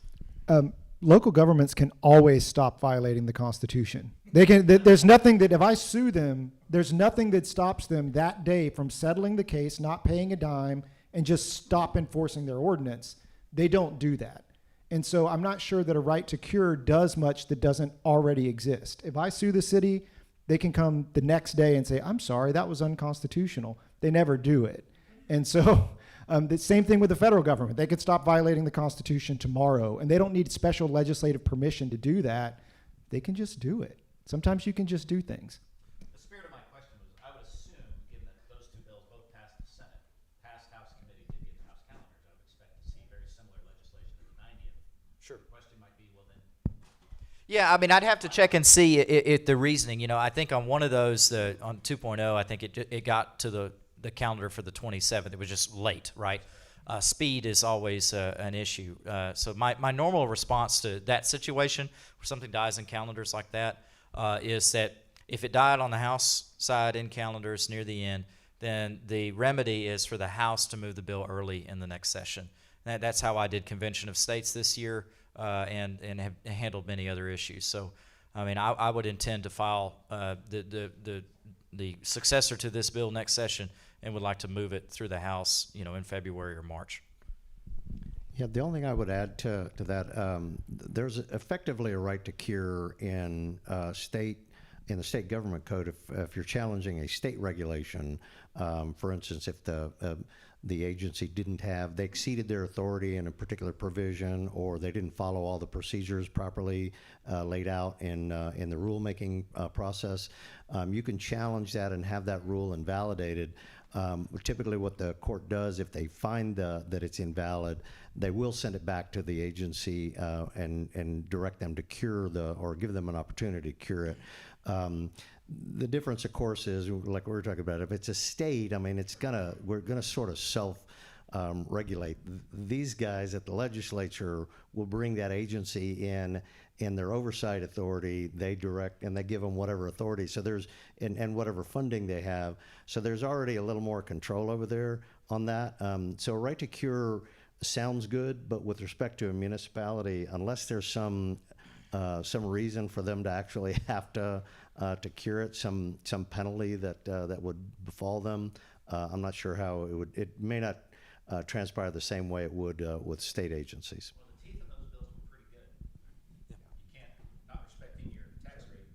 Local governments can always stop violating the Constitution. They can. There's nothing that if I sue them, there's nothing that stops them that day from settling the case, not paying a dime, and just stop enforcing their ordinance. They don't do that. And so I'm not sure that a right to cure does much that doesn't already exist. If I sue the city, they can come the next day and say, I'm sorry, that was unconstitutional. They never do it. And so the same thing with the federal government. They could stop violating the Constitution tomorrow, and they don't need special legislative permission to do that. They can just do it. Sometimes you can just do things. The spirit of my question was, I would assume, given that those two bills both passed the Senate, passed House committee, did get the House calendars, I would expect to see very similar legislation in the 90th. Sure. The question might be, well then, Yeah, I mean, I'd have to check and see the reasoning. You know, I think on one of those, on 2.0, I think it got to the calendar for the 27th. It was just late, right? Speed is always an issue. So my normal response to that situation, where something dies in calendars like that, is that if it died on the House side in calendars near the end, then the remedy is for the House to move the bill early in the next session. That's how I did Convention of States this year. And have handled many other issues. So, I mean, I would intend to file the successor to this bill next session, and would like to move it through the House, in February or March. Yeah, the only thing I would add to that, there's effectively a right to cure in the state government code if you're challenging a state regulation. For instance, if the agency they exceeded their authority in a particular provision, or they didn't follow all the procedures properly laid out in the rulemaking process, you can challenge that and have that rule invalidated. Typically what the court does, if they find that it's invalid, they will send it back to the agency and direct them to cure or give them an opportunity to cure it. The difference, of course, is like we were talking about. If it's a state, I mean, we're gonna sort of self-regulate. These guys at the legislature will bring that agency in their oversight authority. They direct and they give them whatever authority. So and whatever funding they have. So there's already a little more control over there on that. So a right to cure sounds good, but with respect to a municipality, unless there's some reason for them to actually have to cure it, some penalty that would befall them. I'm not sure how it may not transpire the same way it would with state agencies. well, the teeth of those bills were pretty good. You can't, not respecting your tax rate,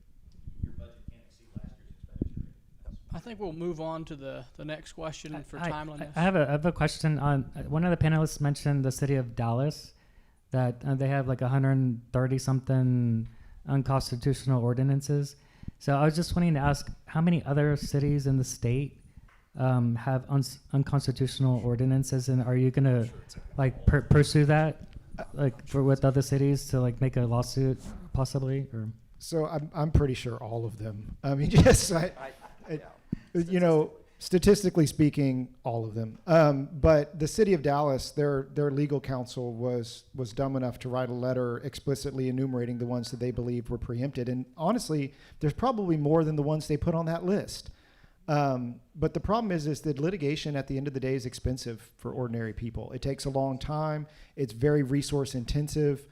your budget can't exceed last year's expenditure rate. I think we'll move on to the next question for timeliness. I have a question on one of the panelists mentioned the city of Dallas, that they have like 130 something unconstitutional ordinances. So I was just wanting to ask, how many other cities in the state have unconstitutional ordinances, and are you going to pursue that? like for with other cities to like make a lawsuit possibly, or? So I'm pretty sure all of them. I mean, just you know, statistically speaking, all of them. But the city of Dallas, their legal counsel was dumb enough to write a letter explicitly enumerating the ones that they believed were preempted. And honestly, there's probably more than the ones they put on that list. But the problem is that litigation at the end of the day is expensive for ordinary people. It takes a long time. It's very resource intensive.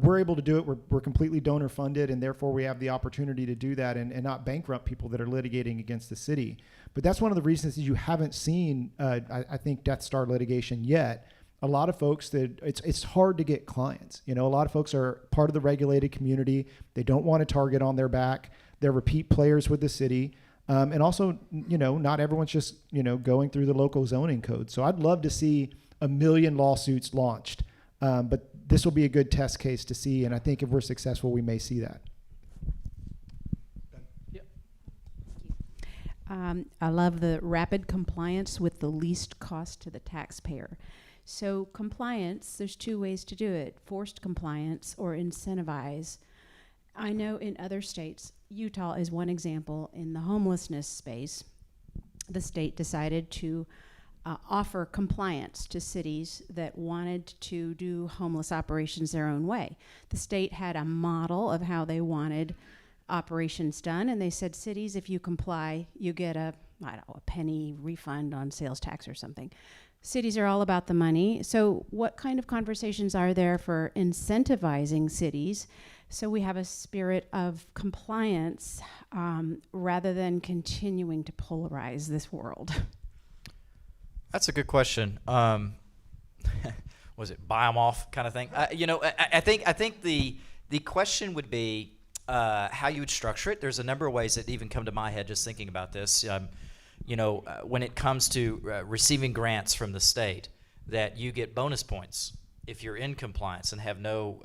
We're able to do it. We're completely donor funded, and therefore we have the opportunity to do that and not bankrupt people that are litigating against the city. But that's one of the reasons that you haven't seen, I think, Death Star litigation yet. A lot of folks that it's hard to get clients. You know, a lot of folks are part of the regulated community. They don't want a target on their back. They're repeat players with the city. And also, you know, not everyone's just, you know, going through the local zoning code. So I'd love to see 1 million lawsuits launched. But this will be a good test case to see. And I think if we're successful, we may see that. I love the rapid compliance with the least cost to the taxpayer. So compliance, there's 2 ways to do it: forced compliance or incentivize. I know in other states, Utah is one example, in the homelessness space, the state decided to offer compliance to cities that wanted to do homeless operations their own way. The state had a model of how they wanted operations done, and they said, cities, if you comply, you get a penny refund on sales tax or something. Cities are all about the money. So what kind of conversations are there for incentivizing cities so we have a spirit of compliance rather than continuing to polarize this world? That's a good question. Was it buy them off kind of thing? I think the question would be how you would structure it. There's a number of ways that even come to my head just thinking about this. When it comes to receiving grants from the state, that you get bonus points if you're in compliance and have no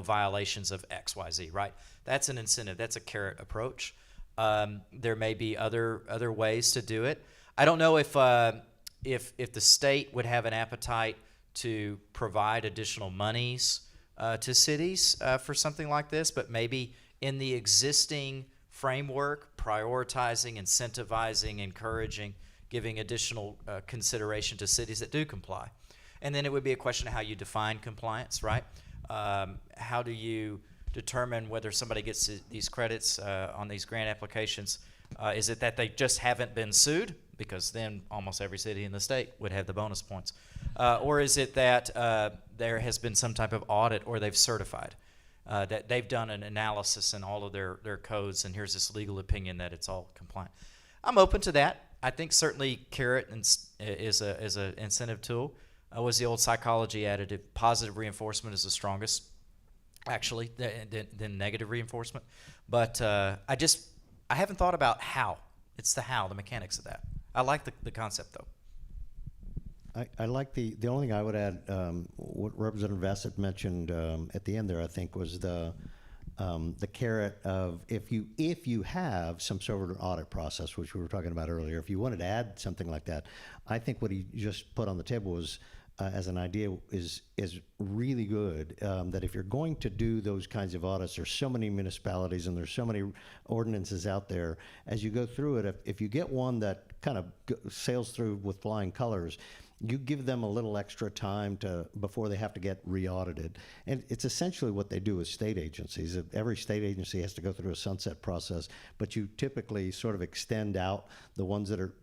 violations of X, Y, Z. Right? That's an incentive. That's a carrot approach. There may be other ways to do it. I don't know if the state would have an appetite to provide additional monies to cities for something like this, but maybe in the existing framework, prioritizing, incentivizing, encouraging, giving additional consideration to cities that do comply. And then it would be a question of how you define compliance, right? How do you determine whether somebody gets these credits on these grant applications? Is it that they just haven't been sued? Because then almost every city in the state would have the bonus points. Or is it that there has been some type of audit or they've certified, that they've done an analysis in all of their codes, and here's this legal opinion that it's all compliant. I'm open to that. I think certainly carrot is an incentive tool. Was the old psychology additive? Positive reinforcement is the strongest, actually, than negative reinforcement. But I haven't thought about how. It's the how, the mechanics of that. I like the concept, though. I like the only thing I would add, what Representative Bassett mentioned at the end there, I think, was the carrot of if you have some sort of an audit process, which we were talking about earlier, if you wanted to add something like that, I think what he just put on the table was, as an idea, is really good. That if you're going to do those kinds of audits, there's so many municipalities and there's so many ordinances out there. As you go through it, if you get one that kind of sails through with flying colors, you give them a little extra time before they have to get re-audited. And it's essentially what they do with state agencies. Every state agency has to go through a sunset process, but you typically sort of extend out the ones that are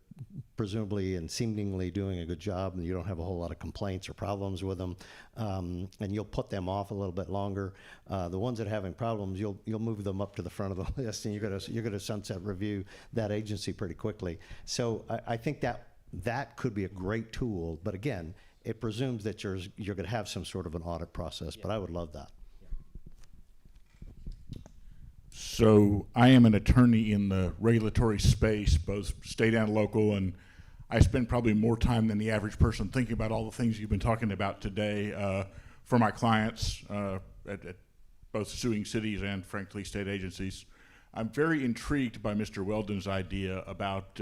presumably and seemingly doing a good job, and you don't have a whole lot of complaints or problems with them, and you'll put them off a little bit longer. The ones that are having problems, you'll move them up to the front of the list, and you're going to sunset review that agency pretty quickly. So I think that could be a great tool, but again, it presumes that you're going to have some sort of an audit process. But I would love that. So I am an attorney in the regulatory space, both state and local, and I spend probably more time than the average person thinking about all the things you've been talking about today for my clients at both suing cities and, frankly, state agencies. I'm very intrigued by Mr. Weldon's idea about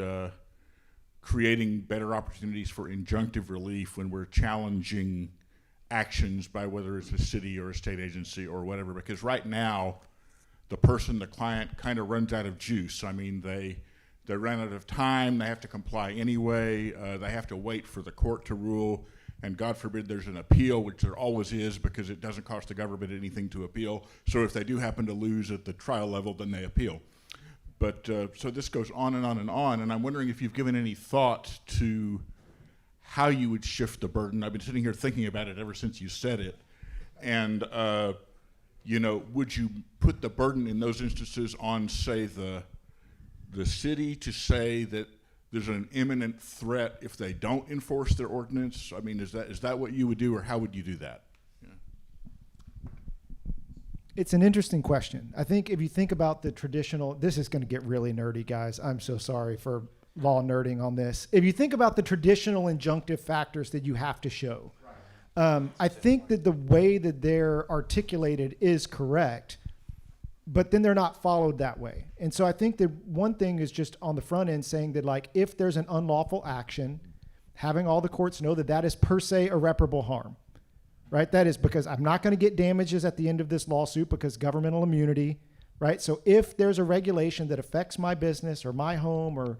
creating better opportunities for injunctive relief when we're challenging actions by whether it's a city or a state agency or whatever, because right now the client kind of runs out of juice. I mean, they run out of time, they have to comply anyway, they have to wait for the court to rule, and God forbid there's an appeal, which there always is because it doesn't cost the government anything to appeal. So if they do happen to lose at the trial level, then they appeal. But so this goes on and on and on, and I'm wondering if you've given any thought to how you would shift the burden. I've been sitting here thinking about it ever since you said it. And, would you put the burden in those instances on, say, the city to say that there's an imminent threat if they don't enforce their ordinance? I mean, is that what you would do, or how would you do that? It's an interesting question. I think if you think about the traditional, this is going to get really nerdy, guys. I'm so sorry for law nerding on this. If you think about the traditional injunctive factors that you have to show, I think that the way that they're articulated is correct, but then they're not followed that way. And so I think that one thing is just on the front end saying that, like, if there's an unlawful action, having all the courts know that that is per se irreparable harm, right? That is because I'm not going to get damages at the end of this lawsuit because governmental immunity, right? So if there's a regulation that affects my business or my home or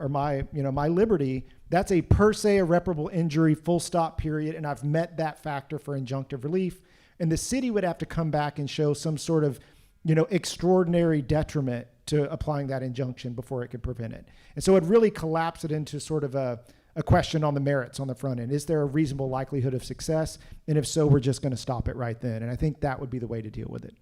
my, my liberty, that's a per se irreparable injury, full stop, period. And I've met that factor for injunctive relief. And the city would have to come back and show some sort of, extraordinary detriment to applying that injunction before it could prevent it. And so it really collapsed it into sort of a question on the merits on the front end. Is there a reasonable likelihood of success? And if so, we're just going to stop it right then. And I think that would be the way to deal with it.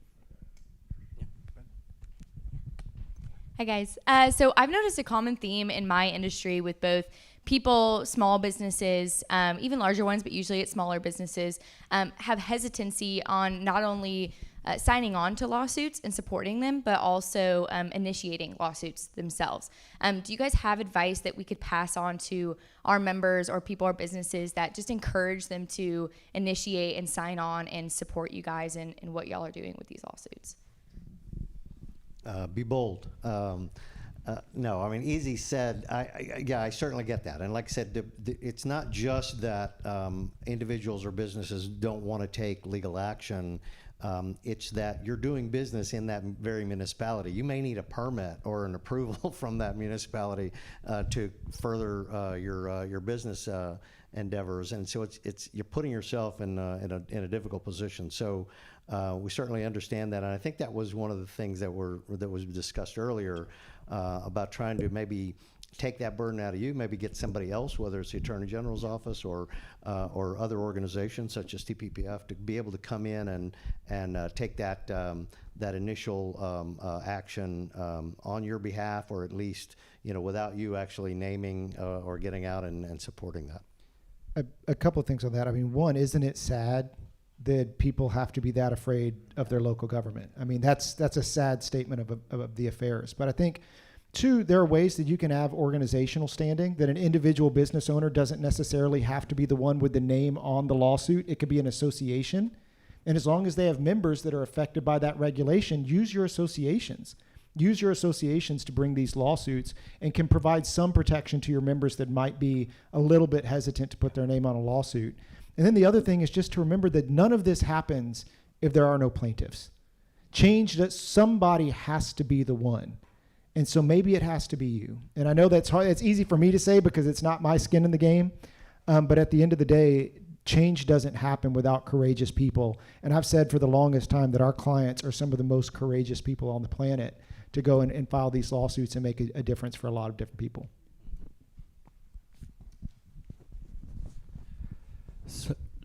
Hi, guys. So I've noticed a common theme in my industry with both people, small businesses, even larger ones, but usually it's smaller businesses, have hesitancy on not only signing on to lawsuits and supporting them, but also initiating lawsuits themselves. Do you guys have advice that we could pass on to our members or people or businesses that just encourage them to initiate and sign on and support you guys in what y'all are doing with these lawsuits? Be bold. No, I mean, easy said. I certainly get that. And like I said, it's not just that individuals or businesses don't want to take legal action. It's that you're doing business in that very municipality. You may need a permit or an approval from that municipality to further your business endeavors, and so it's you're putting yourself in a difficult position. So we certainly understand that, and I think that was one of the things that was discussed earlier about trying to maybe take that burden out of you, maybe get somebody else, whether it's the Attorney General's office or other organizations such as TPPF, to be able to come in and take that initial action on your behalf, or at least without you actually naming or getting out and supporting that. A couple of things on that. I mean, one, isn't it sad that people have to be that afraid of their local government? I mean, that's a sad statement of the affairs. But I think, two, there are ways that you can have organizational standing, that an individual business owner doesn't necessarily have to be the one with the name on the lawsuit. It could be an association. And as long as they have members that are affected by that regulation, use your associations. Use your associations to bring these lawsuits and can provide some protection to your members that might be a little bit hesitant to put their name on a lawsuit. And then the other thing is just to remember that none of this happens if there are no plaintiffs. Change, that somebody has to be the one. And so maybe it has to be you. And I know that's hard. It's easy for me to say because it's not my skin in the game. But at the end of the day, change doesn't happen without courageous people. And I've said for the longest time that our clients are some of the most courageous people on the planet to go and file these lawsuits and make a difference for a lot of different people.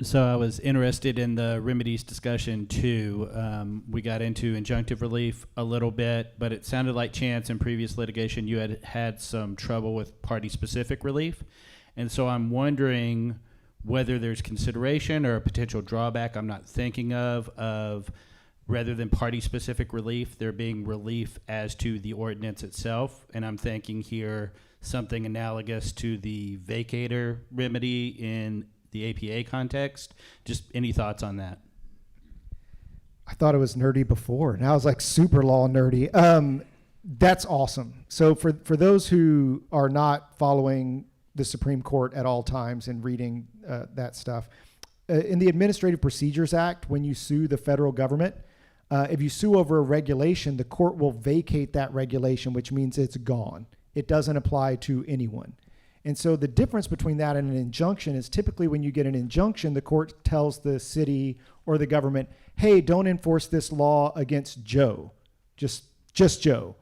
So I was interested in the remedies discussion too. We got into injunctive relief a little bit, but it sounded like, Chance, in previous litigation you had some trouble with party-specific relief. And so I'm wondering whether there's consideration or a potential drawback I'm not thinking of rather than party-specific relief, there being relief as to the ordinance itself. And I'm thinking here something analogous to the vacator remedy in the APA context. Just any thoughts on that? I thought it was nerdy before. Now it's like super law nerdy. That's awesome. So for those who are not following the Supreme Court at all times and reading that stuff, in the Administrative Procedures Act, when you sue the federal government, if you sue over a regulation, the court will vacate that regulation, which means it's gone. It doesn't apply to anyone. And so the difference between that and an injunction is typically when you get an injunction, the court tells the city or the government, hey, don't enforce this law against Joe, just Joe.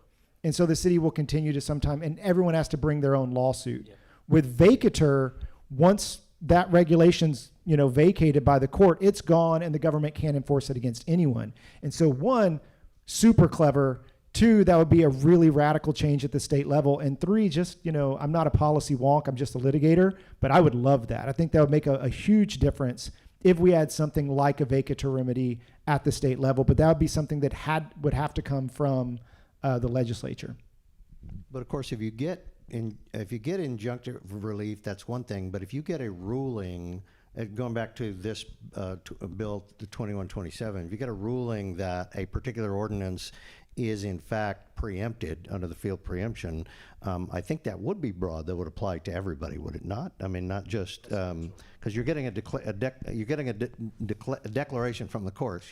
And so the city will continue to sometime, and everyone has to bring their own lawsuit. Yep. With vacatur, once that regulation's vacated by the court, it's gone and the government can't enforce it against anyone. And so one, super clever. Two, that would be a really radical change at the state level. And three, just, I'm not a policy wonk, I'm just a litigator, but I would love that. I think that would make a huge difference if we had something like a vacatur remedy at the state level, but that would be something that would have to come from the legislature. But of course, if you get injunctive relief, that's one thing. But if you get a ruling, going back to this bill, the 2127, if you get a ruling that a particular ordinance is in fact preempted under the field preemption, I think that would be broad. That would apply to everybody, would it not? I mean, not just because you're getting a declaration from the court,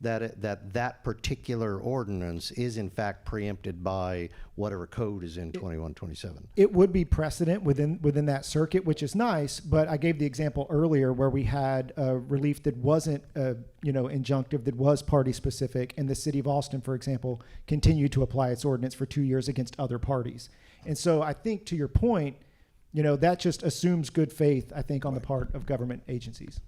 that particular ordinance is in fact preempted by whatever code is in 2127. It would be precedent within that circuit, which is nice. But I gave the example earlier where we had relief that wasn't injunctive, that was party specific, and the city of Austin, for example, continued to apply its ordinance for 2 years against other parties. And so I think, to your point, that just assumes good faith, I think, on the part of government agencies.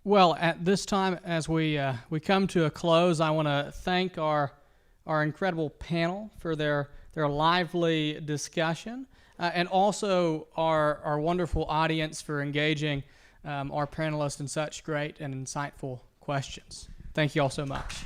Well, at this time, as we come to a close, I want to thank our incredible panel for their lively discussion, and also our wonderful audience for engaging our panelists in such great and insightful questions. Thank you all so much.